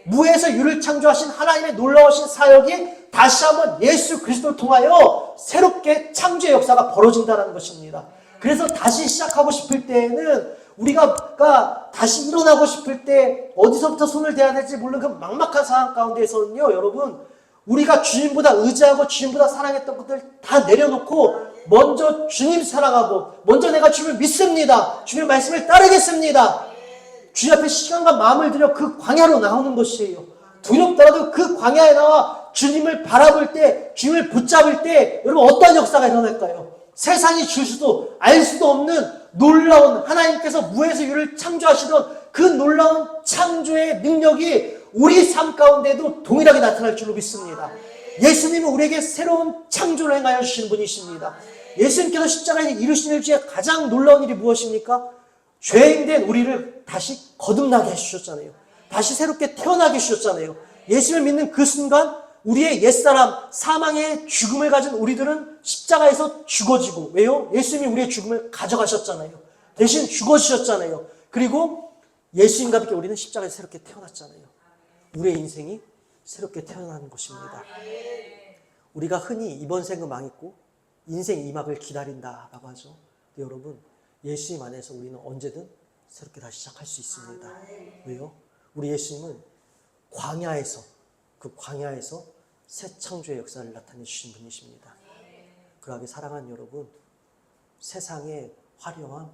무에서 유를 창조하신 하나님의 놀라우신 사역이 다시 한번 예수 그리스도를 통하여 새롭게 창조의 역사가 벌어진다는 것입니다. 그래서 다시 시작하고 싶을 때에는, 우리가 다시 일어나고 싶을 때 어디서부터 손을 대야 될지 모르는 그 막막한 상황 가운데에서는요, 여러분, 우리가 주님보다 의지하고 주님보다 사랑했던 것들 다 내려놓고 먼저 주님 사랑하고, 먼저 내가 주님을 믿습니다, 주님의 말씀을 따르겠습니다, 주님 앞에 시간과 마음을 들여 그 광야로 나오는 것이에요. 두렵더라도 그 광야에 나와 주님을 바라볼 때, 주님을 붙잡을 때 여러분 어떠한 역사가 일어날까요? 세상이 줄 수도 알 수도 없는 놀라운, 하나님께서 무에서 유를 창조하시던 그 놀라운 창조의 능력이 우리 삶 가운데도 동일하게 나타날 줄로 믿습니다. 예수님은 우리에게 새로운 창조를 행하여 주시는 분이십니다. 예수님께서 십자가에 이루신 일 중에 가장 놀라운 일이 무엇입니까? 죄인된 우리를 다시 거듭나게 해주셨잖아요. 다시 새롭게 태어나게 해주셨잖아요. 예수님을 믿는 그 순간 우리의 옛사람, 사망의 죽음을 가진 우리들은 십자가에서 죽어지고, 왜요? 예수님이 우리의 죽음을 가져가셨잖아요. 대신 죽어주셨잖아요. 그리고 예수님과 함께 우리는 십자가에서 새롭게 태어났잖아요. 우리의 인생이 새롭게 태어나는 것입니다. 우리가 흔히 이번 생은 망했고 인생 2막을 기다린다라고 하죠. 여러분, 예수님 안에서 우리는 언제든 새롭게 다시 시작할 수 있습니다. 왜요? 우리 예수님은 광야에서, 그 광야에서 새 창조의 역사를 나타내 주신 분이십니다. 그러하게 사랑하는 여러분, 세상의 화려함,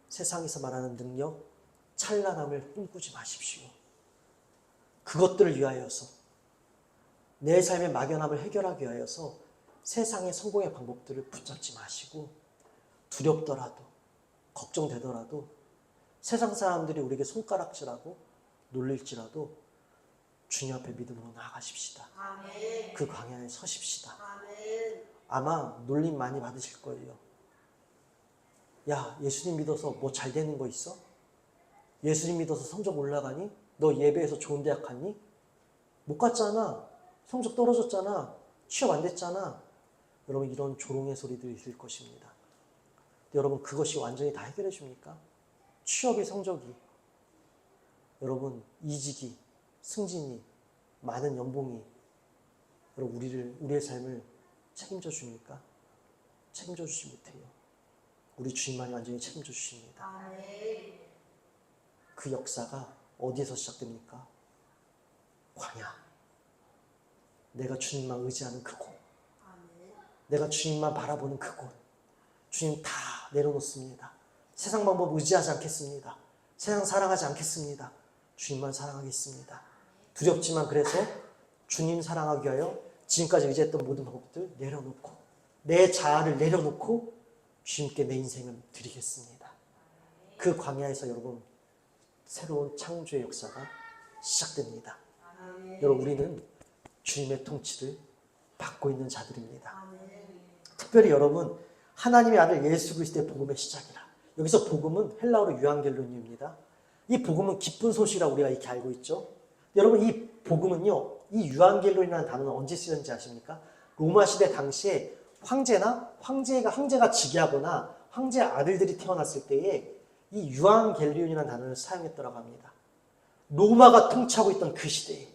세상에서 말하는 능력, 찬란함을 꿈꾸지 마십시오. 그것들을 위하여서, 내 삶의 막연함을 해결하기 위하여서 세상의 성공의 방법들을 붙잡지 마시고, 두렵더라도, 걱정되더라도, 세상 사람들이 우리에게 손가락질하고 놀릴지라도 주님 앞에 믿음으로 나아가십시다. 아멘. 그 광야에 서십시다. 아멘. 아마 놀림 많이 받으실 거예요. 야, 예수님 믿어서 뭐 잘 되는 거 있어? 예수님 믿어서 성적 올라가니? 너 예배에서 좋은 대학 갔니? 못 갔잖아. 성적 떨어졌잖아. 취업 안 됐잖아. 여러분, 이런 조롱의 소리들이 있을 것입니다. 여러분, 그것이 완전히 다 해결해 줍니까? 취업이, 성적이, 여러분, 이직이, 승진이, 많은 연봉이 여러분 우리의 삶을 책임져 줍니까? 책임져 주지 못해요. 우리 주님만이 완전히 책임져 주십니다. 그 역사가 어디에서 시작됩니까? 광야. 내가 주님만 의지하는 그곳. 내가 주님만 바라보는 그곳. 주님 다 내려놓습니다. 세상 방법 의지하지 않겠습니다. 세상 사랑하지 않겠습니다. 주님만 사랑하겠습니다. 두렵지만 그래서 주님 사랑하기 위하여 지금까지 의지했던 모든 방법들 내려놓고, 내 자아를 내려놓고 주님께 내 인생을 드리겠습니다. 그 광야에서 여러분, 새로운 창조의 역사가 시작됩니다. 여러분, 우리는 주님의 통치를 받고 있는 자들입니다. 특별히 여러분, 하나님의 아들 예수 그리스도의 복음의 시작이라. 여기서 복음은 헬라어로 유앙겔론입니다. 이 복음은 기쁜 소식이라고 우리가 이렇게 알고 있죠. 여러분, 이 복음은요, 이 유앙겔론이라는 단어는 언제 쓰였는지 아십니까? 로마 시대 당시에 황제가 즉위하거나 황제의 아들들이 태어났을 때에 이 유앙겔론이라는 단어를 사용했더라고 합니다. 로마가 통치하고 있던 그 시대에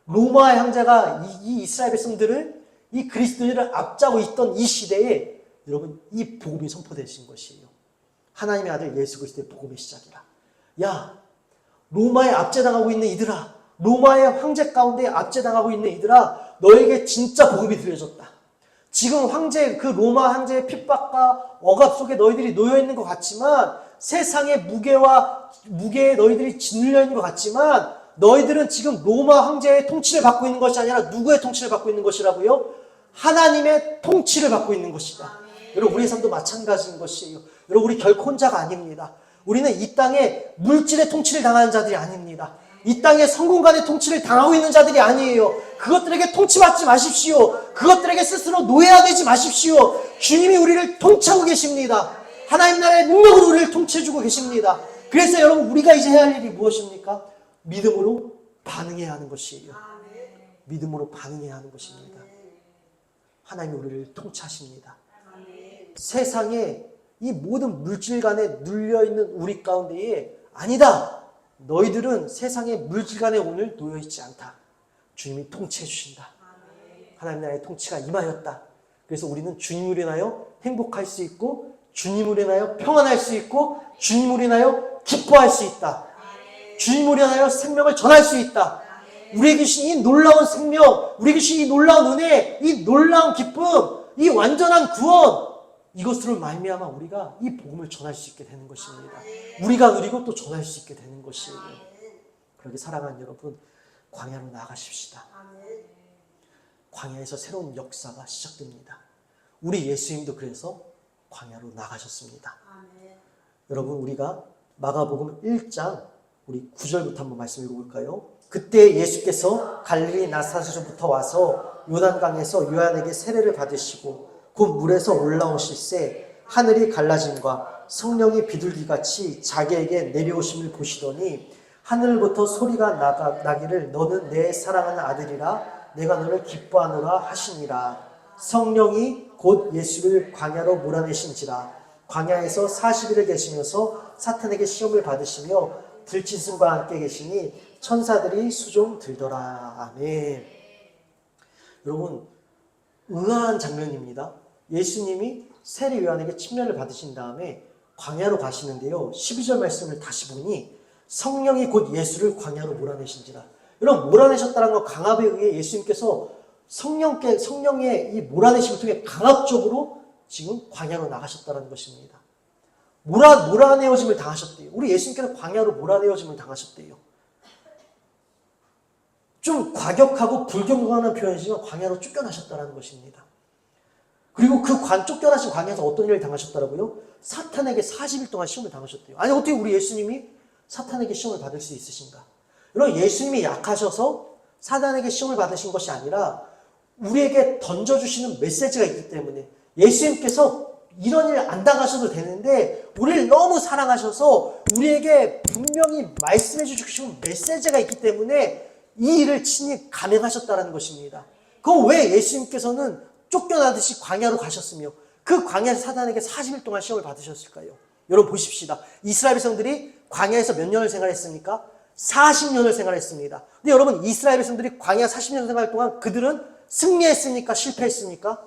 로마의 황제가 이 이스라엘 백성들을, 이 그리스도인을 앞잡고 있던 이 시대에 여러분, 이 복음이 선포되신 것이에요. 하나님의 아들 예수 그리스도의 복음의 시작이라. 야, 로마에 압제당하고 있는 이들아, 로마의 황제 가운데 압제당하고 있는 이들아, 너에게 진짜 복음이 들려졌다. 지금 그 로마 황제의 핍박과 억압 속에 너희들이 놓여 있는 것 같지만, 세상의 무게에 너희들이 짓눌려 있는 것 같지만, 너희들은 지금 로마 황제의 통치를 받고 있는 것이 아니라 누구의 통치를 받고 있는 것이라고요? 하나님의 통치를 받고 있는 것이다. 여러분, 우리의 삶도 마찬가지인 것이에요. 여러분, 우리 결코 혼자가 아닙니다. 우리는 이 땅에 물질의 통치를 당하는 자들이 아닙니다. 이 땅에 성공간의 통치를 당하고 있는 자들이 아니에요. 그것들에게 통치받지 마십시오. 그것들에게 스스로 노예화되지 마십시오. 주님이 우리를 통치하고 계십니다. 하나님 나라의 능력으로 우리를 통치해주고 계십니다. 그래서 여러분, 우리가 이제 해야 할 일이 무엇입니까? 믿음으로 반응해야 하는 것이에요. 믿음으로 반응해야 하는 것입니다. 하나님이 우리를 통치하십니다. 세상에 이 모든 물질간에 눌려있는 우리 가운데에 아니다. 너희들은 세상의 물질간에 오늘 놓여있지 않다. 주님이 통치해 주신다. 하나님 나라의 통치가 임하였다. 그래서 우리는 주님으로 인하여 행복할 수 있고, 주님으로 인하여 평안할 수 있고, 주님으로 인하여 기뻐할 수 있다. 주님으로 인하여 생명을 전할 수 있다. 우리에게 주신 이 놀라운 생명, 우리에게 주신 이 놀라운 은혜, 이 놀라운 기쁨, 이 완전한 구원, 이것으로 말미암아 우리가 이 복음을 전할 수 있게 되는 것입니다. 우리가 누리고 또 전할 수 있게 되는 것이에요. 그렇게 사랑하는 여러분, 광야로 나아가십시다. 광야에서 새로운 역사가 시작됩니다. 우리 예수님도 그래서 광야로 나가셨습니다. 여러분, 우리가 마가복음 1장 우리 9절부터 한번 말씀 읽어볼까요? 그때 예수께서 갈릴리 나사렛부터 와서 요단강에서 요한에게 세례를 받으시고 곧 물에서 올라오실새 하늘이 갈라짐과 성령이 비둘기같이 자기에게 내려오심을 보시더니 하늘부터 소리가 나기를 너는 내 사랑하는 아들이라 내가 너를 기뻐하노라 하시니라. 성령이 곧 예수를 광야로 몰아내신지라. 광야에서 40일을 계시면서 사탄에게 시험을 받으시며 들짐승과 함께 계시니 천사들이 수종 들더라. 아멘. 여러분, 의아한 장면입니다. 예수님이 세리 요한에게 침례를 받으신 다음에 광야로 가시는데요. 12절 말씀을 다시 보니 성령이 곧 예수를 광야로 몰아내신지라. 여러분, 몰아내셨다는 건 강압에 의해 예수님께서 성령의 이 몰아내심을 통해 강압적으로 지금 광야로 나가셨다는 것입니다. 몰아내어짐을 당하셨대요. 우리 예수님께서 광야로 몰아내어짐을 당하셨대요. 좀 과격하고 불경건한 표현이지만 광야로 쫓겨나셨다는 것입니다. 그리고 그 쫓겨나신 광야에서 어떤 일을 당하셨더라고요? 사탄에게 40일 동안 시험을 당하셨대요. 아니, 어떻게 우리 예수님이 사탄에게 시험을 받을 수 있으신가? 여러분, 예수님이 약하셔서 사탄에게 시험을 받으신 것이 아니라 우리에게 던져주시는 메시지가 있기 때문에 예수님께서 이런 일 안 당하셔도 되는데 우리를 너무 사랑하셔서 우리에게 분명히 말씀해 주시는 메시지가 있기 때문에 이 일을 친히 감행하셨다는 것입니다. 그럼 왜 예수님께서는 쫓겨나듯이 광야로 가셨으며 그 광야에서 사단에게 40일 동안 시험을 받으셨을까요? 여러분 보십시다. 이스라엘 백성들이 광야에서 몇 년을 생활했습니까? 40년을 생활했습니다. 근데 여러분, 이스라엘 백성들이 광야 40년 생활 동안 그들은 승리했습니까? 실패했습니까?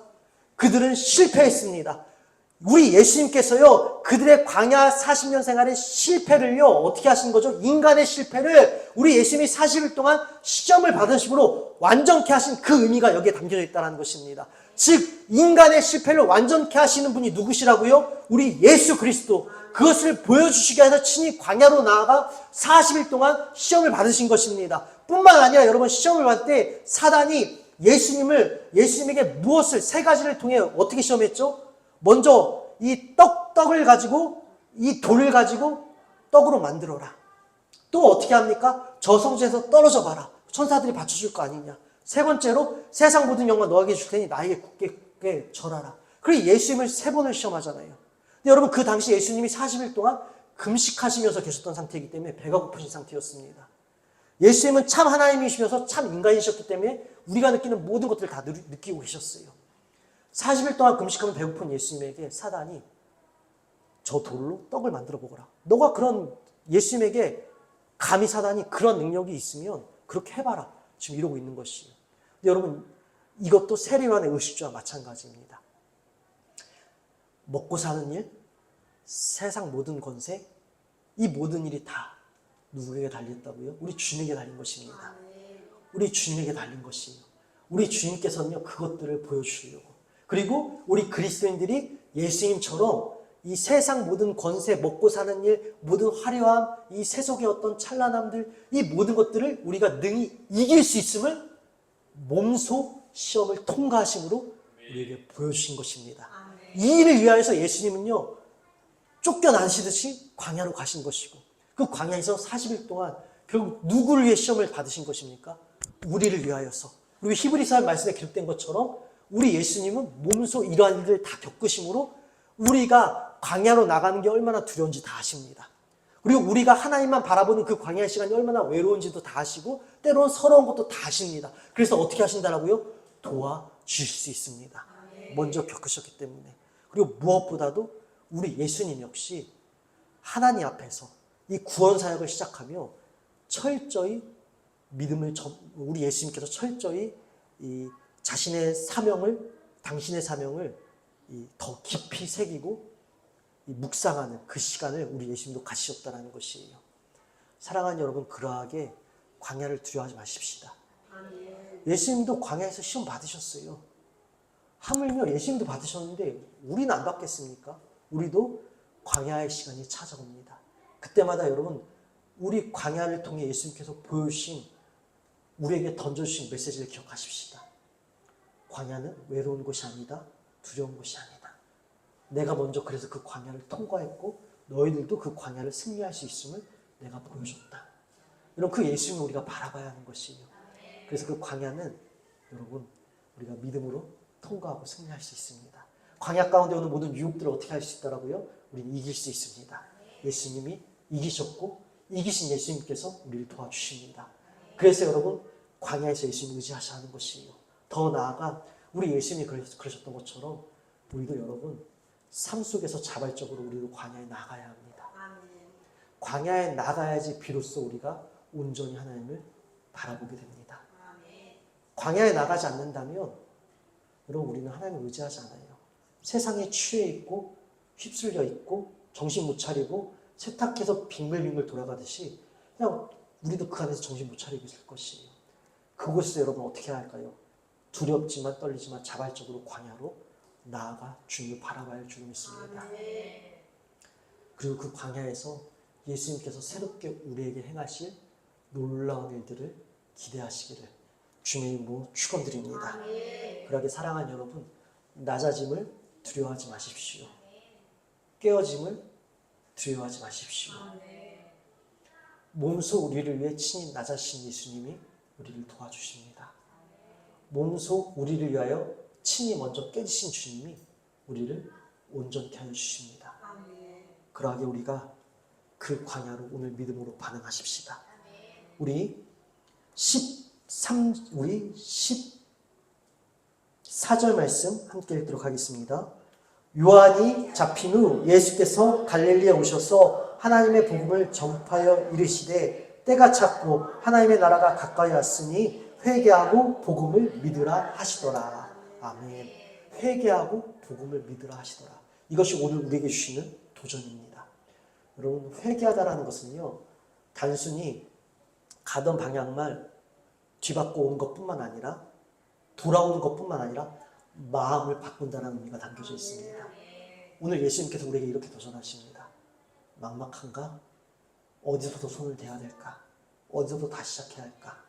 그들은 실패했습니다. 우리 예수님께서요, 그들의 광야 40년 생활의 실패를요, 어떻게 하신 거죠? 인간의 실패를 우리 예수님이 40일 동안 시험을 받으심으로 완전케 하신 그 의미가 여기에 담겨져 있다는 것입니다. 즉, 인간의 실패를 완전케 하시는 분이 누구시라고요? 우리 예수 그리스도. 그것을 보여주시기 위해서 친히 광야로 나아가 40일 동안 시험을 받으신 것입니다. 뿐만 아니라 여러분, 시험을 받을 때 사단이 예수님에게 무엇을, 세 가지를 통해 어떻게 시험했죠? 먼저 이 떡을 가지고, 이 돌을 가지고 떡으로 만들어라. 또 어떻게 합니까? 저성소에서 떨어져 봐라. 천사들이 받쳐줄 거 아니냐. 세 번째로 세상 모든 영광 너에게 줄 테니 나에게 굳게 절하라. 그리고 예수님을 3번을 시험하잖아요. 근데 여러분, 그 당시 예수님이 40일 동안 금식하시면서 계셨던 상태이기 때문에 배가 고프신 상태였습니다. 예수님은 참 하나님이시면서 참 인간이셨기 때문에 우리가 느끼는 모든 것들을 다 느끼고 계셨어요. 40일 동안 금식하면 배고픈 예수님에게 사단이 저 돌로 떡을 만들어 보거라. 너가 그런, 예수님에게 감히 사단이 그런 능력이 있으면 그렇게 해봐라. 지금 이러고 있는 것이에요. 근데 여러분, 이것도 세리요한의 의식주와 마찬가지입니다. 먹고 사는 일, 세상 모든 권세, 이 모든 일이 다 누구에게 달렸다고요? 우리 주님에게 달린 것입니다. 우리 주님에게 달린 것이에요. 우리 주님께서는요, 그것들을 보여주려고. 그리고 우리 그리스도인들이 예수님처럼 이 세상 모든 권세, 먹고 사는 일, 모든 화려함, 이 세속의 어떤 찬란함들, 이 모든 것들을 우리가 능히 이길 수 있음을 몸소 시험을 통과하심으로 우리에게 보여주신 것입니다. 이 일을 위하여서 예수님은요, 쫓겨나시듯이 광야로 가신 것이고, 그 광야에서 40일 동안 결국 누구를 위해 시험을 받으신 것입니까? 우리를 위하여서. 그리고 히브리서 말씀에 기록된 것처럼 우리 예수님은 몸소 이러한 일을 다 겪으심으로 우리가 광야로 나가는 게 얼마나 두려운지 다 아십니다. 그리고 우리가 하나님만 바라보는 그 광야의 시간이 얼마나 외로운지도 다 아시고 때로는 서러운 것도 다 아십니다. 그래서 어떻게 하신다라고요? 도와주실 수 있습니다. 먼저 겪으셨기 때문에. 그리고 무엇보다도 우리 예수님 역시 하나님 앞에서 이 구원 사역을 시작하며 철저히 우리 예수님께서 철저히 이 자신의 사명을, 당신의 사명을 더 깊이 새기고 묵상하는 그 시간을 우리 예수님도 가지셨다는 것이에요. 사랑하는 여러분, 그러하게 광야를 두려워하지 마십시다. 예수님도 광야에서 시험 받으셨어요. 하물며 예수님도 받으셨는데 우리는 안 받겠습니까? 우리도 광야의 시간이 찾아옵니다. 그때마다 여러분, 우리 광야를 통해 예수님께서 보여주신, 우리에게 던져주신 메시지를 기억하십시다. 광야는 외로운 곳이 아니다. 두려운 곳이 아니다. 내가 먼저 그래서 그 광야를 통과했고 너희들도 그 광야를 승리할 수 있음을 내가 보여줬다. 이런 그 예수님을 우리가 바라봐야 하는 것이에요. 그래서 그 광야는 여러분, 우리가 믿음으로 통과하고 승리할 수 있습니다. 광야 가운데 오는 모든 유혹들을 어떻게 할 수 있다라고요? 우리는 이길 수 있습니다. 예수님이 이기셨고 이기신 예수님께서 우리를 도와주십니다. 그래서 여러분, 광야에서 예수님 의지하셔야 하는 것이에요. 더 나아가 우리 예수님이 그러셨던 것처럼 우리도 여러분, 삶 속에서 자발적으로 우리도 광야에 나가야 합니다. 광야에 나가야지 비로소 우리가 온전히 하나님을 바라보게 됩니다. 광야에 나가지 않는다면 여러분 우리는 하나님을 의지하지 않아요. 세상에 취해 있고 휩쓸려 있고 정신 못 차리고 세탁해서 빙글빙글 돌아가듯이 그냥 우리도 그 안에서 정신 못 차리고 있을 것이에요. 그곳에서 여러분 어떻게 해야 할까요? 두렵지만 떨리지만 자발적으로 광야로 나아가 주님을 바라봐야 할 줄 믿습니다. 그리고 그 광야에서 예수님께서 새롭게 우리에게 행하실 놀라운 일들을 기대하시기를 주님의 이름으로 축원드립니다. 그러하게 사랑하는 여러분, 낮아짐을 두려워하지 마십시오. 깨어짐을 두려워하지 마십시오. 몸소 우리를 위해 친히 낮아신 예수님이 우리를 도와주십니다. 몸소 우리를 위하여 친히 먼저 깨지신 주님이 우리를 온전케 하여 주십니다. 그러하게 우리가 그 광야로 오늘 믿음으로 반응하십시다. 우리 14절 말씀 함께 읽도록 하겠습니다. 요한이 잡힌 후 예수께서 갈릴리에 오셔서 하나님의 복음을 전파하여 이르시되 때가 찼고 하나님의 나라가 가까이 왔으니 회개하고 복음을 믿으라 하시더라. 아멘. 회개하고 복음을 믿으라 하시더라. 이것이 오늘 우리에게 주시는 도전입니다. 여러분 회개하다라는 것은요 단순히 가던 방향만 뒤바꿔 오는 것뿐만 아니라 돌아오는 것뿐만 아니라 마음을 바꾼다는 의미가 담겨져 있습니다. 오늘 예수님께서 우리에게 이렇게 도전하십니다. 막막한가? 어디서부터 손을 대야 될까? 어디서부터 다시 시작해야 할까?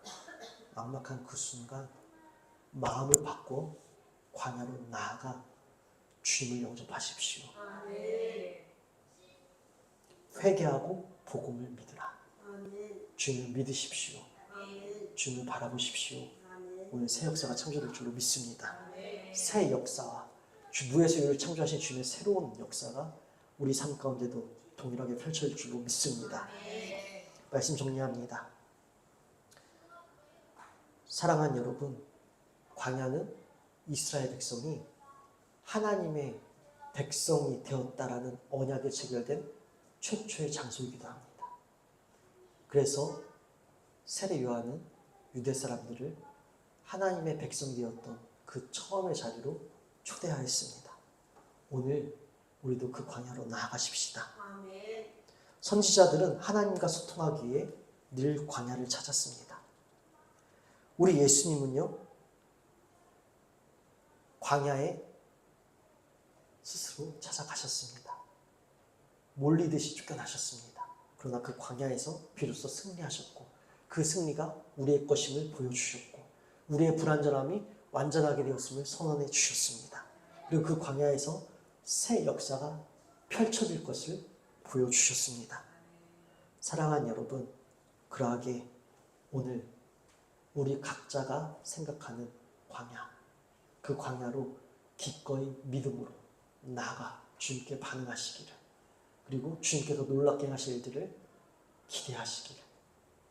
막막한 그 순간 마음을 바꿔 광야로 나아가 주님을 영접하십시오. 회개하고 복음을 믿으라. 주님을 믿으십시오. 주님을 바라보십시오. 오늘 새 역사가 창조될 줄로 믿습니다. 새 역사와 무에서 유를 창조하신 주님의 새로운 역사가 우리 삶 가운데도 동일하게 펼쳐질 줄로 믿습니다. 말씀 정리합니다. 사랑하는 여러분, 광야는 이스라엘 백성이 하나님의 백성이 되었다라는 언약에 체결된 최초의 장소이기도 합니다. 그래서 세례 요한은 유대 사람들을 하나님의 백성이 되었던 그 처음의 자리로 초대하였습니다. 오늘 우리도 그 광야로 나아가십시다. 선지자들은 하나님과 소통하기 위해 늘 광야를 찾았습니다. 우리 예수님은요, 광야에 스스로 찾아가셨습니다. 몰리듯이 쫓겨나셨습니다. 그러나 그 광야에서 비로소 승리하셨고 그 승리가 우리의 것임을 보여주셨고 우리의 불완전함이 완전하게 되었음을 선언해 주셨습니다. 그리고 그 광야에서 새 역사가 펼쳐질 것을 보여주셨습니다. 사랑하는 여러분, 그러하게 오늘 우리 각자가 생각하는 광야, 그 광야로 기꺼이 믿음으로 나아가 주님께 반응하시기를, 그리고 주님께서 놀랍게 하실 일들을 기대하시기를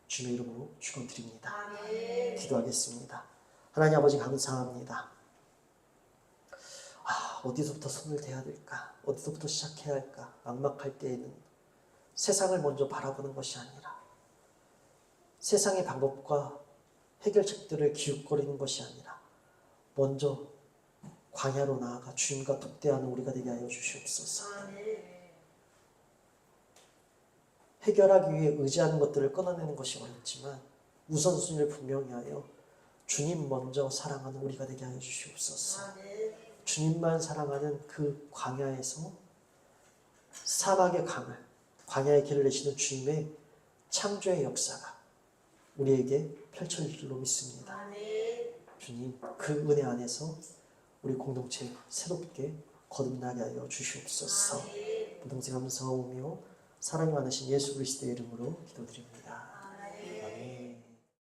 주님의 이름으로 축원드립니다. 기도하겠습니다. 하나님 아버지 감사합니다. 어디서부터 손을 대야 될까? 어디서부터 시작해야 할까? 막막할 때에는 세상을 먼저 바라보는 것이 아니라 세상의 방법과 해결책들을 기웃거리는 것이 아니라 먼저 광야로 나아가 주님과 독대하는 우리가 되게 하여 주시옵소서. 해결하기 위해 의지하는 것들을 끊어내는 것이 어렵지만 우선순위를 분명히 하여 주님 먼저 사랑하는 우리가 되게 하여 주시옵소서. 주님만 사랑하는 그 광야에서 사막의 강을, 광야의 길을 내시는 주님의 창조의 역사가 우리에게 펼쳐질 줄로 믿습니다. 주님, 그 은혜 안에서 우리 공동체 새롭게 거듭나게 하여 주시옵소서. 동생 감사하오며 사랑이 많으신 예수 그리스도의 이름으로 기도드립니다.